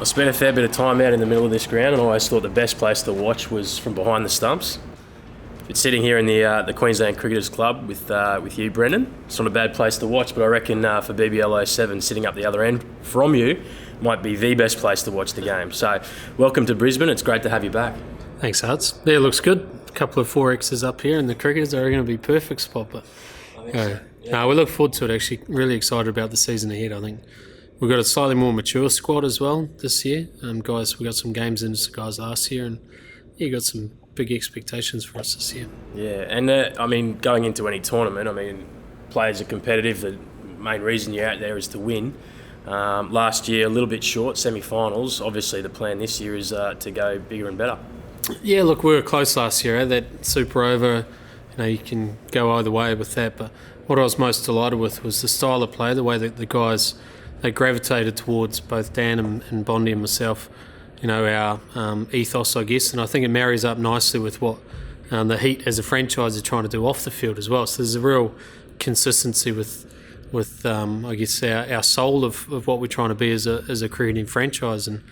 I spent a fair bit of time out in the middle of this ground, and I always thought the best place to watch was from behind the stumps. It's sitting here in the Queensland Cricketers Club with you, Brendon. It's not a bad place to watch, but I reckon for BBL 07, sitting up the other end from you might be the best place to watch the game. So, welcome to Brisbane. It's great to have you back. Thanks, Harts. Yeah, it looks good. A couple of 4Xs up here, and the Cricketers are going to be perfect spot. But no, we look forward to it. Actually, really excited about the season ahead. I think we've got a slightly more mature squad as well this year. Guys, we got some games into guys last year, and you got some big expectations for us this year. Yeah, and going into any tournament, players are competitive. The main reason you're out there is to win. Last year, a little bit short, semi-finals. Obviously, the plan this year is to go bigger and better. Yeah, look, we were close last year. That Super Over, you can go either way with that. But what I was most delighted with was the style of play, the way that the guys, they gravitated towards both Dan and Bondi and myself, our ethos, I guess. And I think it marries up nicely with what the Heat as a franchise are trying to do off the field as well. So there's a real consistency with I guess, our soul of what we're trying to be as a cricketing franchise. And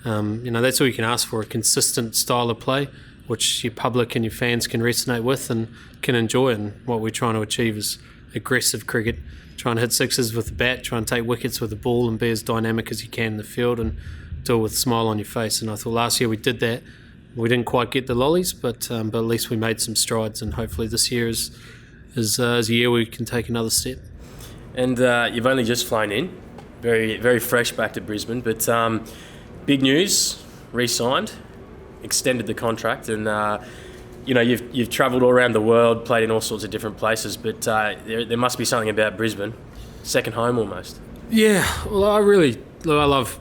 that's all you can ask for, a consistent style of play which your public and your fans can resonate with and can enjoy. And what we're trying to achieve is aggressive cricket, trying to hit sixes with the bat, trying to take wickets with the ball and be as dynamic as you can in the field and do it with a smile on your face. And I thought last year we did that. We didn't quite get the lollies, but at least we made some strides, and hopefully this year is a year we can take another step. And you've only just flown in, very, very fresh back to Brisbane, but big news, re-signed, extended the contract, and you've travelled all around the world, played in all sorts of different places, but there must be something about Brisbane, second home almost. Yeah, well, I love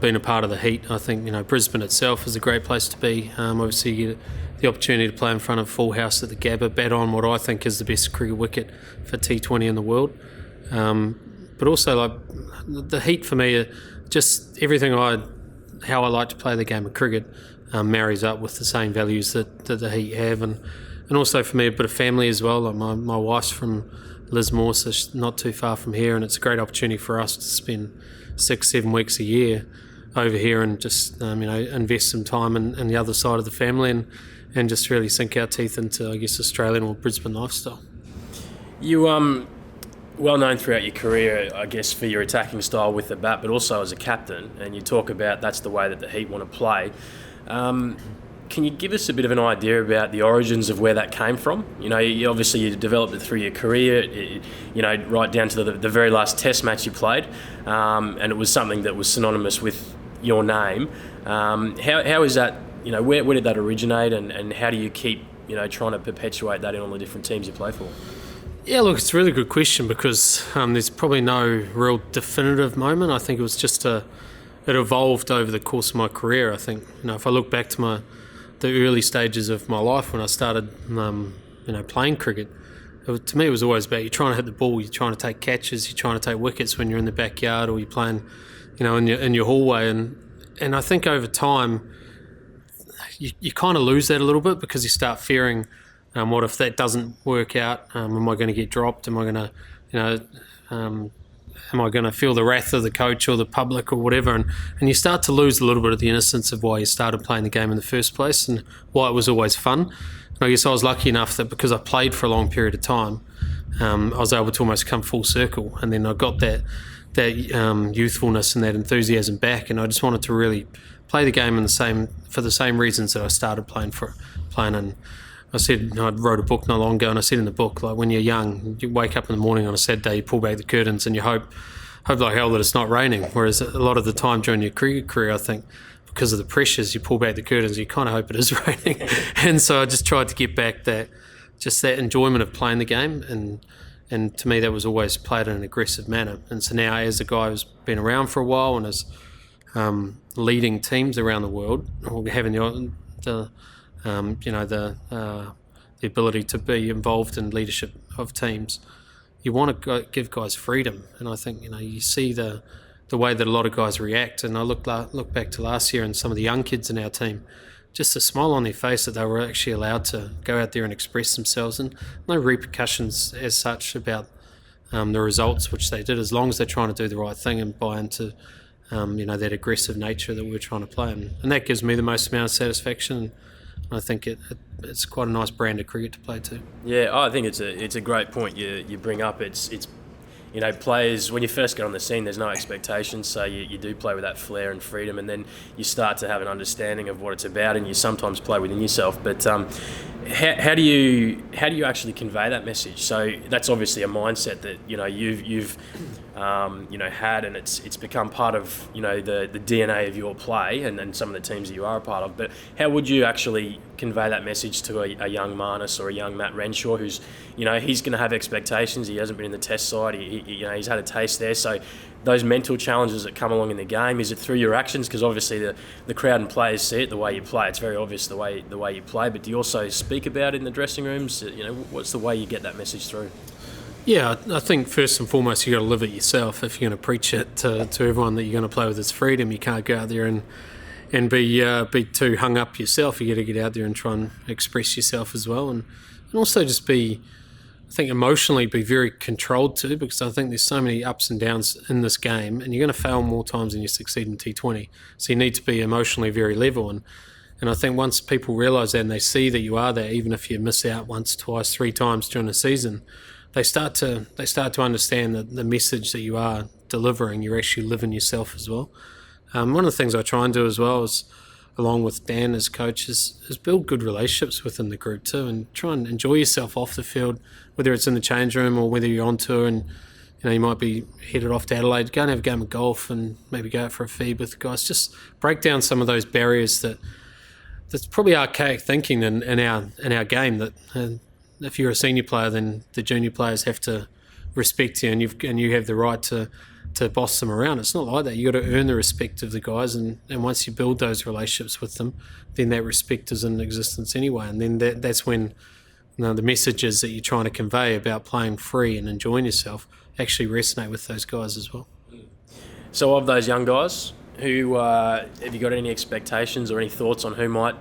being a part of the Heat. I think Brisbane itself is a great place to be. Obviously, you get the opportunity to play in front of full house at the Gabba, bat on what I think is the best cricket wicket for T20 in the world. But also, the Heat for me, just everything how I like to play the game of cricket marries up with the same values that the Heat have, and also for me a bit of family as well. Like my wife's from Lismore, so she's not too far from here, and it's a great opportunity for us to spend 6-7 weeks a year over here and just invest some time in the other side of the family and just really sink our teeth into, I guess, Australian or Brisbane lifestyle. You well known throughout your career, I guess, for your attacking style with the bat, but also as a captain, and you talk about that's the way that the Heat want to play. Can you give us a bit of an idea about the origins of where that came from? You developed it through your career, right down to the very last Test match you played, and it was something that was synonymous with your name. How is that? Where did that originate, and how do you keep trying to perpetuate that in all the different teams you play for? Yeah, look, it's a really good question because there's probably no real definitive moment. I think it was just it evolved over the course of my career. I think, if I look back to the early stages of my life when I started, playing cricket, to me it was always about you're trying to hit the ball, you're trying to take catches, you're trying to take wickets when you're in the backyard or you're playing, in your hallway. And I think over time, you kind of lose that a little bit because you start fearing, what if that doesn't work out? Am I going to get dropped? Am I going to feel the wrath of the coach or the public or whatever? And you start to lose a little bit of the innocence of why you started playing the game in the first place and why it was always fun. And I guess I was lucky enough that because I played for a long period of time, I was able to almost come full circle. And then I got that youthfulness and that enthusiasm back, and I just wanted to really play the game for the same reasons that I started playing. And I said, I wrote a book not long ago, and I said in the book, like when you're young, you wake up in the morning on a Saturday, you pull back the curtains and you hope like hell that it's not raining. Whereas a lot of the time during your cricket career, I think, because of the pressures, you pull back the curtains, you kind of hope it is raining. And so I just tried to get back that enjoyment of playing the game, and to me that was always played in an aggressive manner. And so now, as a guy who's been around for a while and is leading teams around the world, or having the ability to be involved in leadership of teams, you want to give guys freedom. And I think you see the way that a lot of guys react. And I look back to last year and some of the young kids in our team, just a smile on their face that they were actually allowed to go out there and express themselves, and no repercussions as such about the results which they did, as long as they're trying to do the right thing and buy into that aggressive nature that we're trying to play, and that gives me the most amount of satisfaction. And I think it's quite a nice brand of cricket to play too. Yeah, I think it's a great point you bring up. It's players, when you first get on the scene, there's no expectations, so you do play with that flair and freedom, and then you start to have an understanding of what it's about, and you sometimes play within yourself. But how do you actually convey that message? So that's obviously a mindset that you've had, and it's become part of the DNA of your play and some of the teams that you are a part of. But how would you actually convey that message to a young Marnus or a young Matt Renshaw, who's he's going to have expectations? He hasn't been in the Test side. He's had a taste there. So those mental challenges that come along in the game, is it through your actions? Because obviously the crowd and players see it the way you play. It's very obvious the way you play. But do you also speak about it in the dressing rooms? What's the way you get that message through? Yeah, I think first and foremost you got to live it yourself. If you're going to preach it to everyone that you're going to play with this freedom, you can't go out there and be too hung up yourself. You got to get out there and try and express yourself as well, and also just I think emotionally be very controlled too, because I think there's so many ups and downs in this game, and you're going to fail more times than you succeed in T20. So you need to be emotionally very level, and I think once people realise that and they see that you are there, even if you miss out once, twice, 3 times during a season, they start to understand that the message that you are delivering, you're actually living yourself as well. One of the things I try and do as well is, along with Dan as coach, is build good relationships within the group too, and try and enjoy yourself off the field, whether it's in the change room or whether you're on tour and you might be headed off to Adelaide, go and have a game of golf and maybe go out for a feed with the guys. Just break down some of those barriers that's probably archaic thinking in our game, that if you're a senior player, then the junior players have to respect you, and you have the right to boss them around. It's not like that. You got to earn the respect of the guys, and once you build those relationships with them, then that respect is in existence anyway. And then that's when the messages that you're trying to convey about playing free and enjoying yourself actually resonate with those guys as well. So of those young guys, who have you got any expectations or any thoughts on who might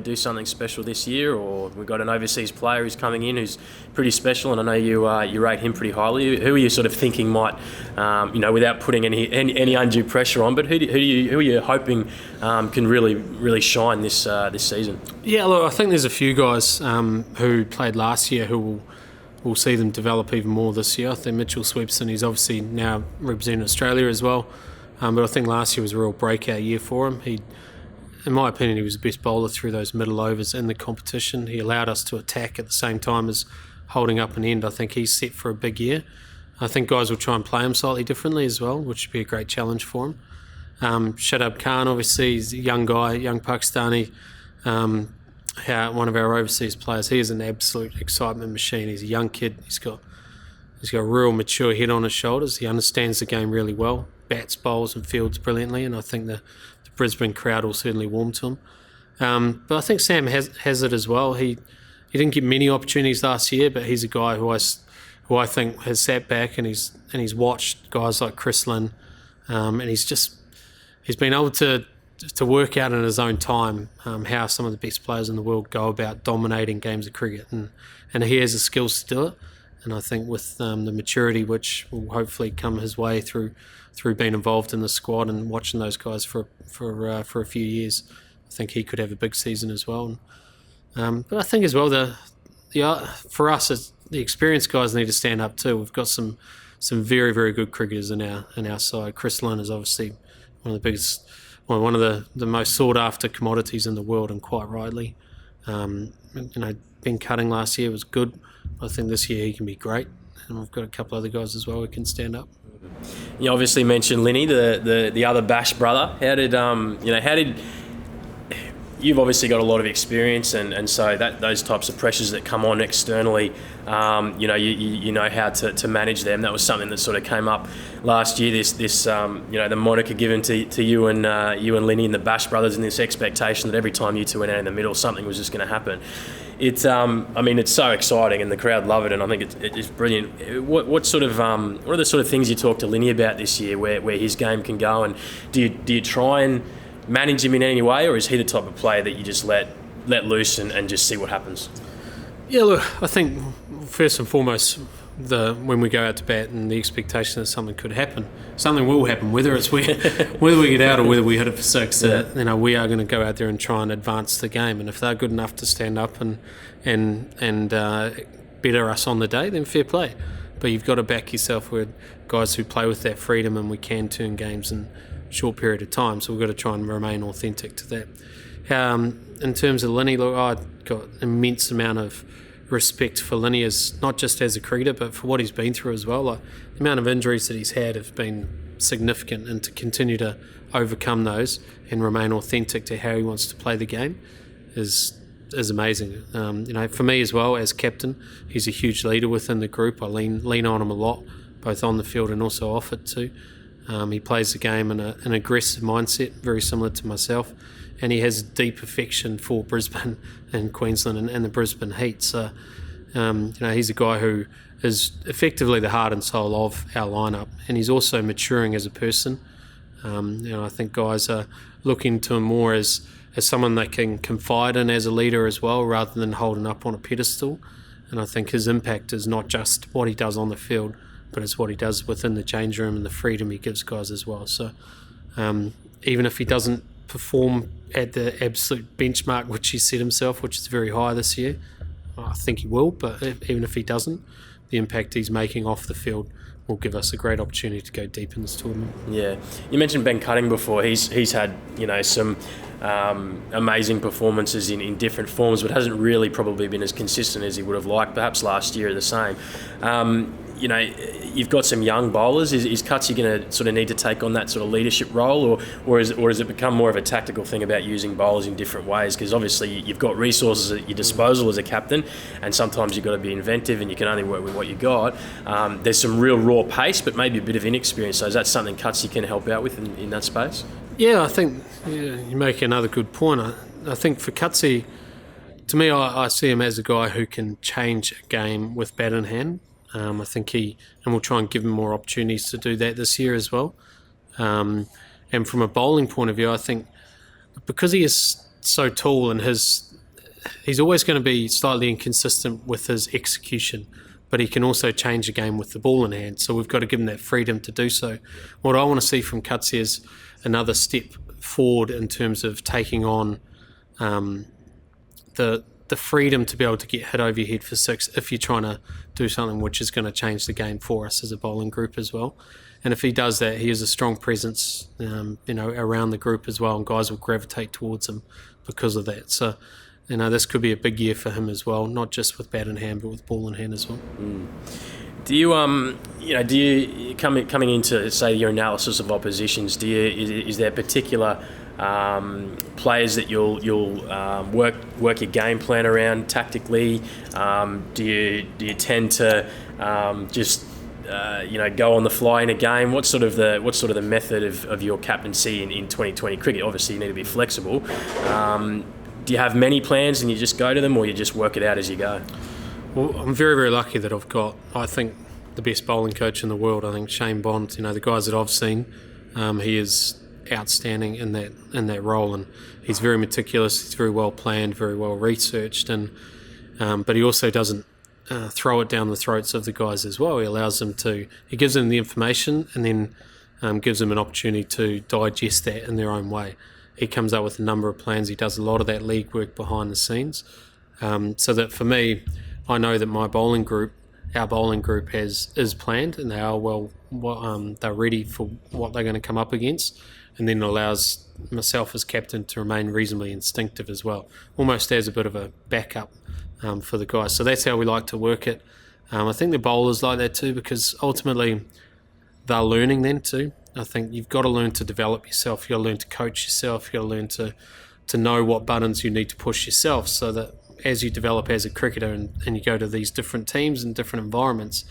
do something special this year? Or we've got an overseas player who's coming in who's pretty special, and I know you rate him pretty highly. Who are you sort of thinking might, without putting any undue pressure on, but who are you hoping can really shine this season? Yeah, look, I think there's a few guys who played last year who will see them develop even more this year. I think Mitchell Swepson, he's obviously now representing Australia as well, but I think last year was a real breakout year for him. In my opinion, he was the best bowler through those middle overs in the competition. He allowed us to attack at the same time as holding up an end. I think he's set for a big year. I think guys will try and play him slightly differently as well, which would be a great challenge for him. Shadab Khan, obviously, he's a young guy, young Pakistani, one of our overseas players. He is an absolute excitement machine. He's a young kid. He's got a real mature head on his shoulders. He understands the game really well, bats, bowls and fields brilliantly, and I think the Brisbane crowd will certainly warm to him. But I think Sam has it as well. He didn't get many opportunities last year, but he's a guy who I think has sat back and he's watched guys like Chris Lynn, and he's been able to work out in his own time how some of the best players in the world go about dominating games of cricket, and he has the skills to do it. And I think with the maturity which will hopefully come his way through being involved in the squad and watching those guys for a few years, I think he could have a big season as well. But I think as well for us, the experienced guys need to stand up too. We've got some very, very good cricketers in our side. Chris Lynn is obviously one of the biggest, one of the most sought after commodities in the world, and quite rightly. Ben Cutting last year was good. I think this year he can be great, and we've got a couple other guys as well who can stand up. You obviously mentioned Linny, the other Bash brother. How did you've obviously got a lot of experience, and so those types of pressures that come on externally, you know how to manage them. That was something that sort of came up last year. This the moniker given to you and Linny and the Bash brothers, and this expectation that every time you two went out in the middle, something was just going to happen. It's it's so exciting, and the crowd love it, and I think it's brilliant. What are the sort of things you talk to Linny about this year, where his game can go, and do you try and manage him in any way, or is he the type of player that you just let loose and just see what happens? Yeah, look, I think first and foremost, when we go out to bat and the expectation that something could happen, something will happen, whether it's whether we get out or whether we hit it for six. We are going to go out there and try and advance the game. And if they're good enough to stand up and better us on the day, then fair play. But you've got to back yourself with guys who play with that freedom, and we can turn games in a short period of time. So we've got to try and remain authentic to that. In terms of Linny, look, I've got an immense amount of respect for Linny, as not just as a cricketer, but for what he's been through as well. Like, the amount of injuries that he's had have been significant, and to continue to overcome those and remain authentic to how he wants to play the game is amazing. For me as well, as captain, he's a huge leader within the group. I lean on him a lot, both on the field and also off it too. He plays the game in an aggressive mindset, very similar to myself, and he has a deep affection for Brisbane and Queensland and the Brisbane Heat. So, he's a guy who is effectively the heart and soul of our lineup, and he's also maturing as a person. I think guys are looking to him more as someone they can confide in as a leader as well, rather than holding up on a pedestal. And I think his impact is not just what he does on the field, but it's what he does within the change room and the freedom he gives guys as well. So even if he doesn't perform at the absolute benchmark which he set himself, which is very high this year, I think he will, but even if he doesn't, the impact he's making off the field will give us a great opportunity to go deep in this tournament. Yeah, you mentioned Ben Cutting before. He's had some amazing performances in different forms, but hasn't really probably been as consistent as he would have liked. Perhaps last year the same. You've got some young bowlers. Is Cutsy going to sort of need to take on that sort of leadership role, or has it become more of a tactical thing about using bowlers in different ways? Because obviously you've got resources at your disposal as a captain, and sometimes you've got to be inventive, and you can only work with what you got. There's some real raw pace, but maybe a bit of inexperience. So is that something Cutsy can help out with in that space? Yeah, I think you make another good point. I think for Cutsy, to me, I see him as a guy who can change a game with bat in hand. I think and we'll try and give him more opportunities to do that this year as well. And from a bowling point of view, I think because he is so tall and he's always going to be slightly inconsistent with his execution, but he can also change a game with the ball in hand. So we've got to give him that freedom to do so. What I want to see from Cutsy is another step forward in terms of taking on the freedom to be able to get hit over your head for six if you're trying to do something which is going to change the game for us as a bowling group as well. And if he does that, he has a strong presence, around the group as well, and guys will gravitate towards him because of that. So, this could be a big year for him as well, not just with bat in hand, but with ball in hand as well. Do you coming into, say, your analysis of oppositions, is there particular players that you'll work your game plan around tactically? Do you tend to go on the fly in a game? What's sort of the method of your captaincy in 2020 cricket? Obviously, you need to be flexible. Do you have many plans and you just go to them, or you just work it out as you go? Well, I'm very, very lucky that I've got, I think, the best bowling coach in the world. I think Shane Bond, the guys that I've seen, he is outstanding in that role, and he's very meticulous, he's very well planned, very well researched, and but he also doesn't throw it down the throats of the guys as well. He gives them the information and then gives them an opportunity to digest that in their own way. He comes up with a number of plans. He does a lot of that league work behind the scenes, so that for me, I know that our bowling group is planned, and they are they're ready for what they're going to come up against, and then allows myself as captain to remain reasonably instinctive as well, almost as a bit of a backup for the guys. So that's how we like to work it. I think the bowlers like that too, because ultimately they're learning then too. I think you've got to learn to develop yourself. You've got to learn to coach yourself. You've got to learn to know what buttons you need to push yourself, so that as you develop as a cricketer and you go to these different teams and different environments,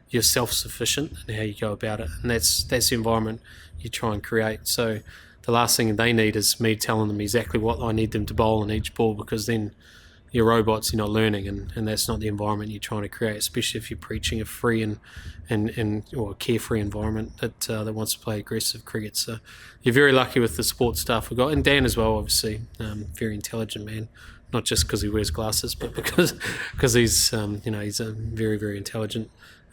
you're self-sufficient in how you go about it. And that's the environment you try and create. So the last thing they need is me telling them exactly what I need them to bowl in each ball, because then you're robots, you're not learning, and that's not the environment you're trying to create, especially if you're preaching a free and or a carefree environment that wants to play aggressive cricket. So you're very lucky with the sports staff we've got, and Dan as well, obviously, very intelligent man, not just because he wears glasses, but because he's he's a very, very intelligent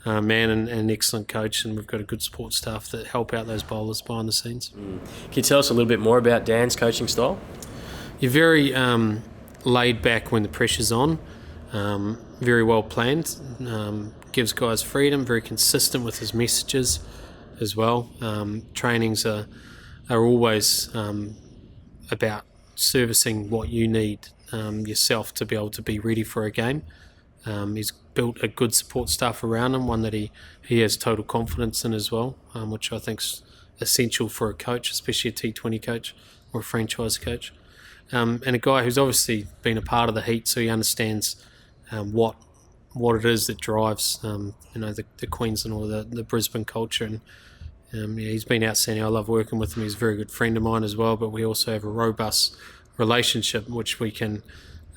man and an excellent coach, and we've got a good support staff that help out those bowlers behind the scenes. Can you tell us a little bit more about Dan's coaching style? You're very laid back when the pressure's on, very well planned, gives guys freedom, very consistent with his messages as well. Trainings are always about servicing what you need yourself to be able to be ready for a game. He's built a good support staff around him, one that he has total confidence in as well, which I think's essential for a coach, especially a T20 coach or a franchise coach. And a guy who's obviously been a part of the heat, so he understands what it is that drives the Queensland or the Brisbane culture. And he's been outstanding. I love working with him. He's a very good friend of mine as well, but we also have a robust relationship which we can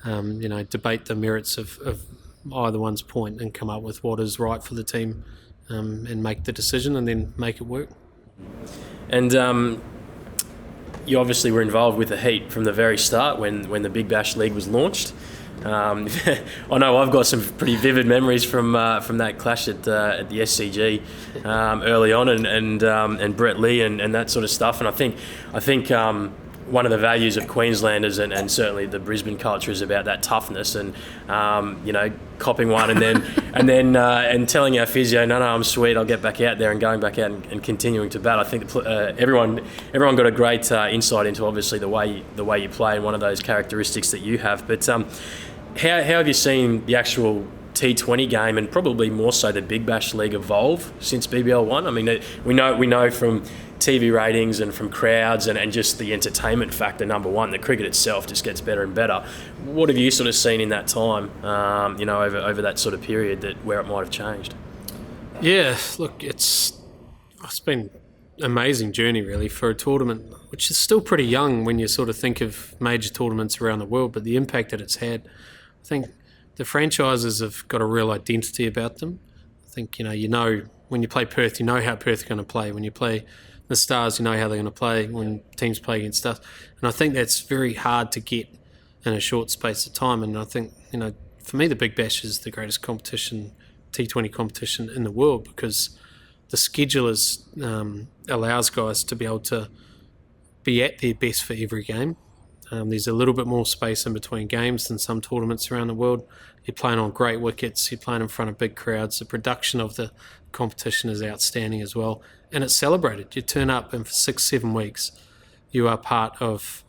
debate the merits of either one's point and come up with what is right for the team, and make the decision and then make it work. And you obviously were involved with the Heat from the very start when the Big Bash League was launched. I know I've got some pretty vivid memories from that clash at the SCG early on, and Brett Lee and that sort of stuff. And I think one of the values of Queenslanders and certainly the Brisbane culture is about that toughness and copping one and telling our physio, no, I'm sweet, I'll get back out there, and going back out and continuing to bat. I think everyone got a great insight into obviously the way you play, and one of those characteristics that you have. But how have you seen the actual T20 game, and probably more so the Big Bash League, evolve since BBL 1? I mean, we know from TV ratings and from crowds and just the entertainment factor, number one, the cricket itself just gets better and better. What have you sort of seen in that time, over that sort of period where it might have changed? Yeah, look, it's been an amazing journey really for a tournament which is still pretty young when you sort of think of major tournaments around the world, but the impact that it's had, I think the franchises have got a real identity about them. I think, when you play Perth, you know how Perth are going to play. When you play the Stars, you know how they're going to play when teams play against us. And I think that's very hard to get in a short space of time. And I think, for me, the Big Bash is the greatest competition, T20 competition in the world, because the schedulers allows guys to be able to be at their best for every game. There's a little bit more space in between games than some tournaments around the world. You're playing on great wickets, you're playing in front of big crowds. The production of the competition is outstanding as well. And it's celebrated. You turn up and for 6-7 weeks, you are part of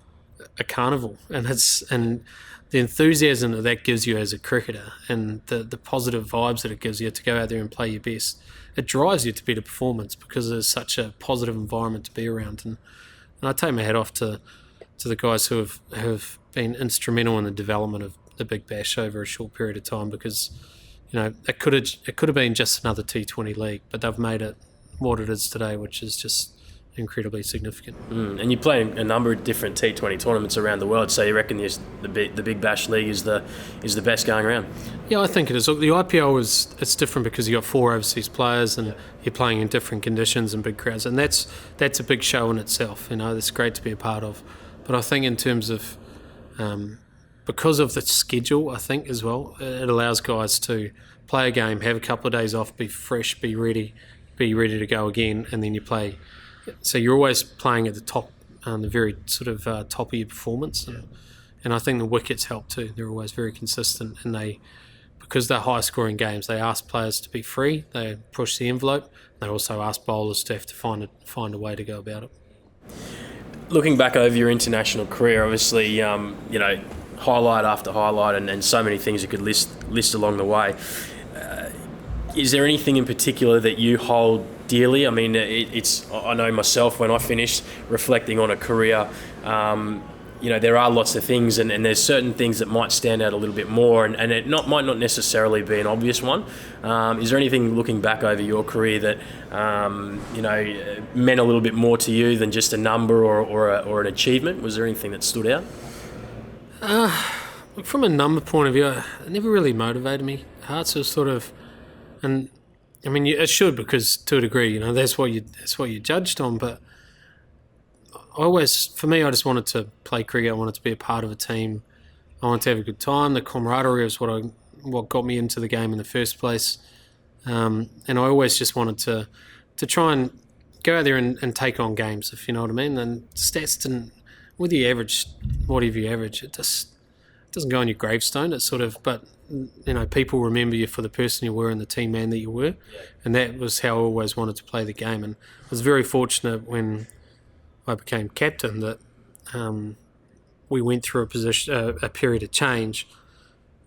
a carnival. And the enthusiasm that gives you as a cricketer, and the positive vibes that it gives you to go out there and play your best, it drives you to better performance because there's such a positive environment to be around. And I take my hat off to the guys who have been instrumental in the development of the Big Bash over a short period of time, because it could have been just another T20 league, but they've made it what it is today, which is just incredibly significant. And you play a number of different T20 tournaments around the world, so you reckon the Big Bash League is the best going around? Yeah, I think it is. Look, the IPL it's different because you got 4 overseas players and you're playing in different conditions and big crowds, and that's a big show in itself. That's great to be a part of. But I think in terms of because of the schedule, I think as well, it allows guys to play a game, have a couple of days off, be fresh, be ready to go again, and then you play. So you're always playing at the top, the very sort of top of your performance. And I think the wickets help too. They're always very consistent, and because they're high-scoring games, they ask players to be free. They push the envelope. They also ask bowlers to have to find a way to go about it. Looking back over your international career, obviously, highlight after highlight, and so many things you could list along the way. Is there anything in particular that you hold dearly? I mean, I know myself, when I finished reflecting on a career, there are lots of things, and there's certain things that might stand out a little bit more, and it might not necessarily be an obvious one. Is there anything looking back over your career that meant a little bit more to you than just a number or an achievement? Was there anything that stood out? From a number point of view, it never really motivated me. Hearts are sort of, and I mean, it should, because to a degree, that's what you're judged on. But for me, I just wanted to play cricket. I wanted to be a part of a team. I wanted to have a good time. The camaraderie was what got me into the game in the first place. and I always just wanted to try and go out there and take on games, if you know what I mean. And stats didn't, whether you average whatever you average, it just doesn't go on your gravestone. It's sort of, but people remember you for the person you were and the team man that you were, and that was how I always wanted to play the game. And I was very fortunate when I became captain that we went through a period of change,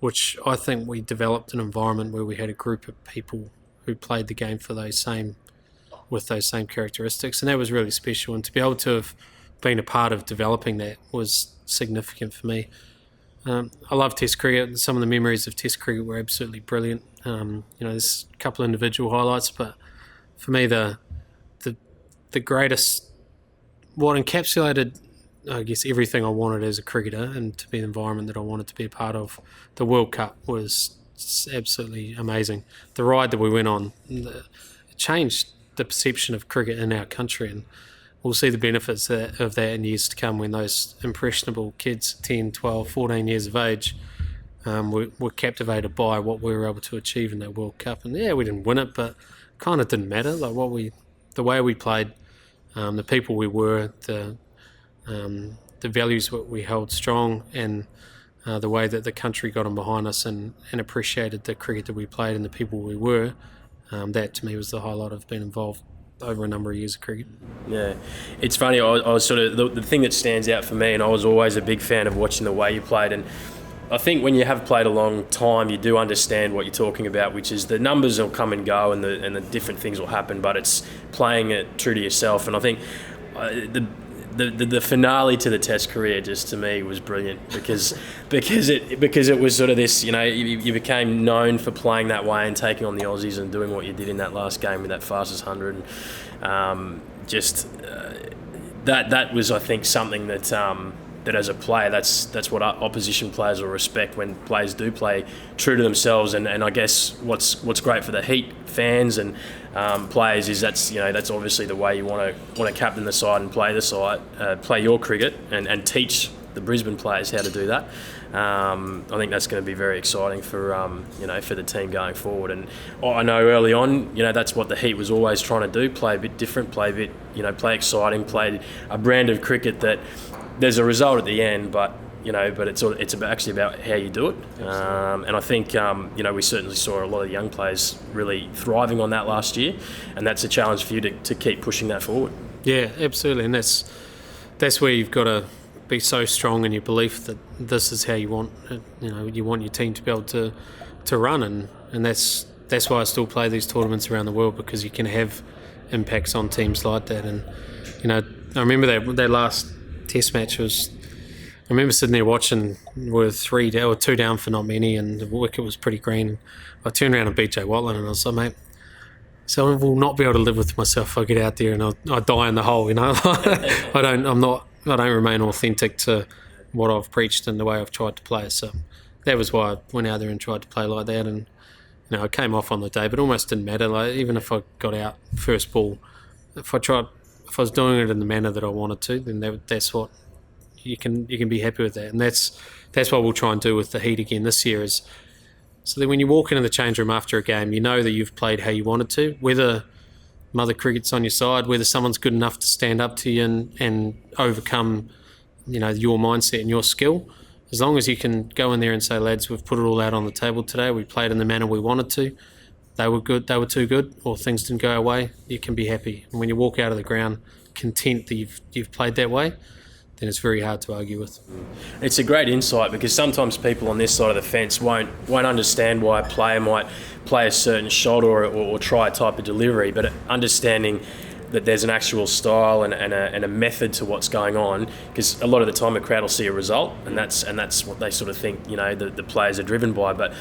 which I think we developed an environment where we had a group of people who played the game for with those same characteristics, and that was really special. And to be able to have been a part of developing that was significant for me. I love Test cricket. Some of the memories of Test cricket were absolutely brilliant. There's a couple of individual highlights, but for me, the greatest, what encapsulated, I guess, everything I wanted as a cricketer and to be the environment that I wanted to be a part of, the World Cup was absolutely amazing. The ride that we went on, it changed the perception of cricket in our country, and we'll see the benefits of that in years to come when those impressionable kids, 10, 12, 14 years of age, were captivated by what we were able to achieve in that World Cup. And yeah, we didn't win it, but kind of didn't matter. Like the way we played, the people we were, the values that we held strong, and the way that the country got on behind us and appreciated the cricket that we played and the people we were, that to me was the highlight of being involved over a number of years of cricket. Yeah, it's funny. I was sort of the thing that stands out for me, and I was always a big fan of watching the way you played. And I think when you have played a long time, you do understand what you're talking about, which is the numbers will come and go, and the different things will happen, but it's playing it true to yourself. And I think the finale to the Test career, just to me, was brilliant because it was sort of this, you became known for playing that way and taking on the Aussies and doing what you did in that last game with that fastest 100. And that was, I think, something that as a player, that's what opposition players will respect when players do play true to themselves. And I guess what's great for the Heat fans and players is that's obviously the way you want to captain the side and play the side, play your cricket and teach the Brisbane players how to do that. I think that's going to be very exciting for for the team going forward. And I know early on, that's what the Heat was always trying to do: play a bit different, play a bit, play exciting, play a brand of cricket that there's a result at the end, but it's actually about how you do it. And I think we certainly saw a lot of young players really thriving on that last year, and that's a challenge for you to keep pushing that forward. Yeah, absolutely, and that's where you've got to be so strong in your belief that this is how you want you want your team to be able to run, and that's why I still play these tournaments around the world, because you can have impacts on teams like that. And I remember that last Test match I remember sitting there watching with 2 down for not many, and the wicket was pretty green. I turned around and beat Jay Watland, and I was like, mate, so I will not be able to live with myself if I get out there and I die in the hole. I don't remain authentic to what I've preached and the way I've tried to play. So that was why I went out there and tried to play like that. And I came off on the day, but it almost didn't matter. Like, even if I got out first ball, if I was doing it in the manner that I wanted to, then that's what you can be happy with that. And that's what we'll try and do with the Heat again this year, is so that when you walk into the change room after a game, you know that you've played how you wanted to, whether Mother Cricket's on your side, whether someone's good enough to stand up to you and overcome your mindset and your skill. As long as you can go in there and say, lads, we've put it all out on the table today, we played in the manner we wanted to, they were good, they were too good, or things didn't go our way, you can be happy. And when you walk out of the ground content that you've played that way, then it's very hard to argue with. It's a great insight, because sometimes people on this side of the fence won't understand why a player might play a certain shot or try a type of delivery, but understanding that there's an actual style and a method to what's going on, because a lot of the time a crowd will see a result, and that's what they sort of think the players are driven by. But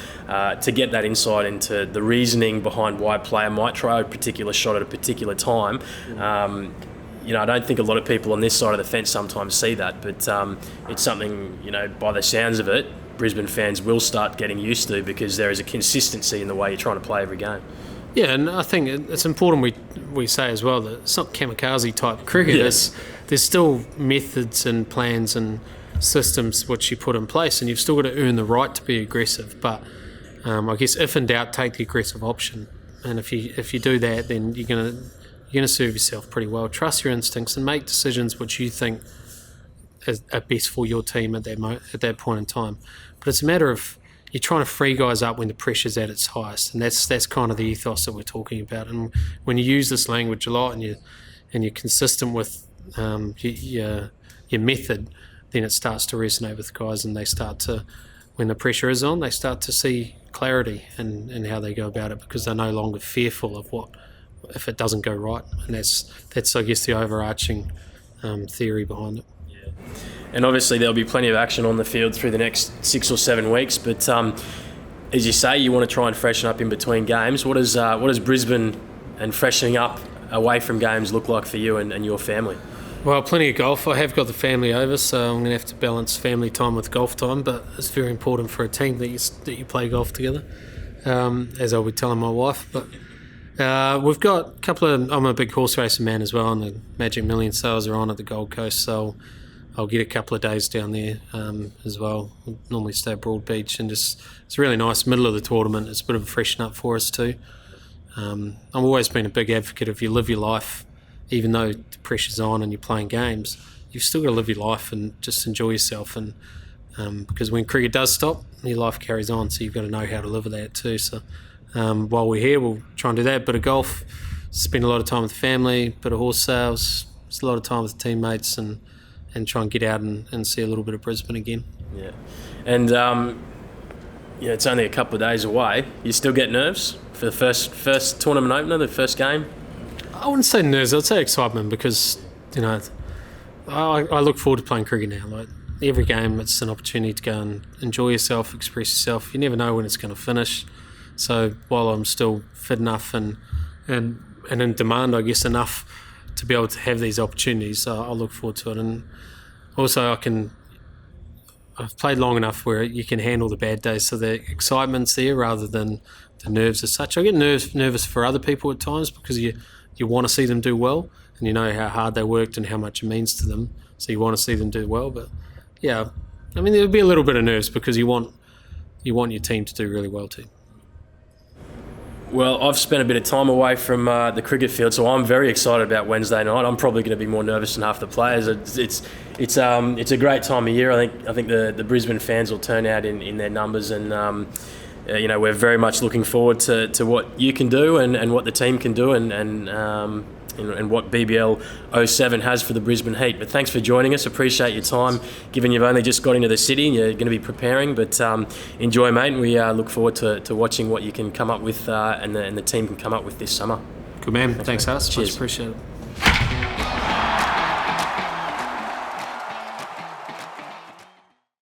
to get that insight into the reasoning behind why a player might try a particular shot at a particular time, I don't think a lot of people on this side of the fence sometimes see that, but it's something, by the sounds of it, Brisbane fans will start getting used to, because there is a consistency in the way you're trying to play every game. Yeah, and I think it's important we say as well that it's not kamikaze type cricket. Yeah. There's still methods and plans and systems which you put in place, and you've still got to earn the right to be aggressive. But I guess if in doubt, take the aggressive option. And if you do that, then you're gonna serve yourself pretty well. Trust your instincts and make decisions which you think are best for your team at that point in time. But it's a matter of you're trying to free guys up when the pressure's at its highest, and that's kind of the ethos that we're talking about. And when you use this language a lot and you're consistent with your method, then it starts to resonate with guys, and they start to, when the pressure is on, they start to see clarity in how they go about it, because they're no longer fearful of what if it doesn't go right. And that's I guess the overarching theory behind it. Yeah. And obviously there'll be plenty of action on the field through the next 6 or 7 weeks, but as you say, you want to try and freshen up in between games. What does Brisbane and freshening up away from games look like for you and your family? Well, plenty of golf. I have got the family over, so I'm going to have to balance family time with golf time, but it's very important for a team that you play golf together, as I'll be telling my wife. But we've got a couple of... I'm a big horse racing man as well, and the Magic Million sales are on at the Gold Coast, so I'll get a couple of days down there as well. We normally stay at Broad Beach, and it's really nice. Middle of the tournament, it's a bit of a freshen up for us too. I've always been a big advocate of you live your life, even though the pressure's on and you're playing games, you've still got to live your life and just enjoy yourself. And because when cricket does stop, your life carries on, so you've got to know how to live with that too. So while we're here, we'll try and do that. Bit of golf, spend a lot of time with the family, bit of horse sales, just a lot of time with teammates, and try and get out and see a little bit of Brisbane again. Yeah. And it's only a couple of days away. You still get nerves for the first tournament opener, the first game? I wouldn't say nerves, I'd say excitement, because I look forward to playing cricket now. Like every game, it's an opportunity to go and enjoy yourself, express yourself. You never know when it's going to finish. So while I'm still fit enough and in demand, I guess, enough to be able to have these opportunities, I'll look forward to it. And also I've played long enough where you can handle the bad days, so the excitement's there rather than the nerves as such. I get nervous for other people at times, because you want to see them do well, and you know how hard they worked and how much it means to them, so you want to see them do well. But yeah, I mean, there'll be a little bit of nerves because you want your team to do really well too. Well, I've spent a bit of time away from the cricket field, so I'm very excited about Wednesday night. I'm probably going to be more nervous than half the players. It's a great time of year. I think the Brisbane fans will turn out in their numbers, and we're very much looking forward to what you can do and what the team can do, and what BBL 07 has for the Brisbane Heat. But thanks for joining us. Appreciate your time, given you've only just got into the city and you're going to be preparing. But enjoy, mate. And we look forward to watching what you can come up with and the team can come up with this summer. Good man. Thanks, Hus. Cheers. Much appreciate it.